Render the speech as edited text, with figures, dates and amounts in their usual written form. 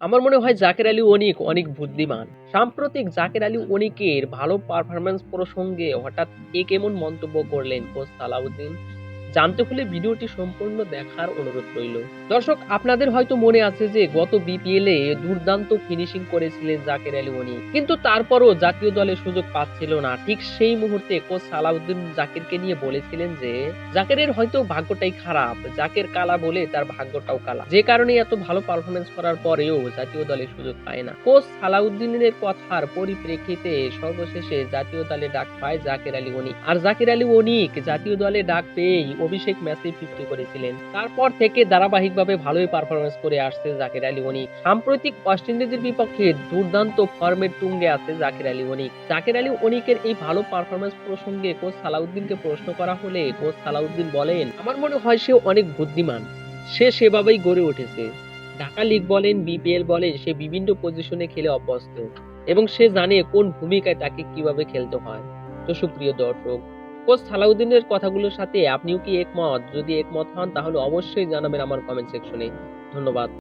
আমার মনে হয় জাকের আলী অনিক অনেক বুদ্ধিমান। সাম্প্রতিক জাকের আলী অনিকের ভালো পারফরম্যান্স প্রসঙ্গে হঠাৎ কেমন মন্তব্য করলেন কোচ সালাউদ্দিন? জানতে হলে ভিডিওটি সম্পূর্ণ দেখার অনুরোধ রইল। দর্শক, আপনাদের হয়তো মনে আছে যে গত বিপিএল এ দুর্দান্ত ফিনিশিং করেছিলেন জাকের আলী অনিক, কিন্তু তারপরও জাতীয় দলে সুযোগ পাচ্ছিল না। ঠিক সেই মুহূর্তে কোচ সালাউদ্দিন জাকিরকে নিয়ে বলেছিলেন যে জাকেরের হয়তো ভাগ্যটাই খারাপ, জাকের কালা বলে তার ভাগ্যটাও কালা, যে কারণে এত ভালো পারফরমেন্স করার পরেও জাতীয় দলে সুযোগ পায় না। কোচ সালাউদ্দিনের কথার পরিপ্রেক্ষিতে সর্বশেষে জাতীয় দলে ডাক পায় জাকের আলী অনিক, আর জাকের আলী অনিক জাতীয় দলে ডাক পেয়েই অভিষেক ম্যাচে 50 করেছিলেন। তারপর থেকে ধারাবাহিকভাবে ভালোই পারফরমেন্স করে আসছে জাকের আলী অনিক। সাম্প্রতিক ওয়েস্ট ইন্ডিজের বিপক্ষে দুর্দান্ত ফর্মের তুঙ্গে আছে জাকের আলী অনিক। জাকের আলী অনিকের এই ভালো পারফরমেন্স প্রসঙ্গে কোচ সালাউদ্দিনকে প্রশ্ন করা হলে কোচ সালাউদ্দিন বলেন, আমার মনে হয় সে অনেক বুদ্ধিমান, সে সেভাবেই গড়ে উঠেছে। ঢাকা লিগ বলেন, বিপিএল বলেন, সে বিভিন্ন পজিশনে খেলে অভ্যস্ত এবং সে জানে কোন ভূমিকায় তাকে কিভাবে খেলতে হয়। তো সুপ্রিয় দর্শক, কোচ সালাউদ্দিনের কথাগুলোর সাথে আপনিও কি একমত? যদি একমত হন তাহলে অবশ্যই জানাবেন আমার কমেন্ট সেকশনে। ধন্যবাদ।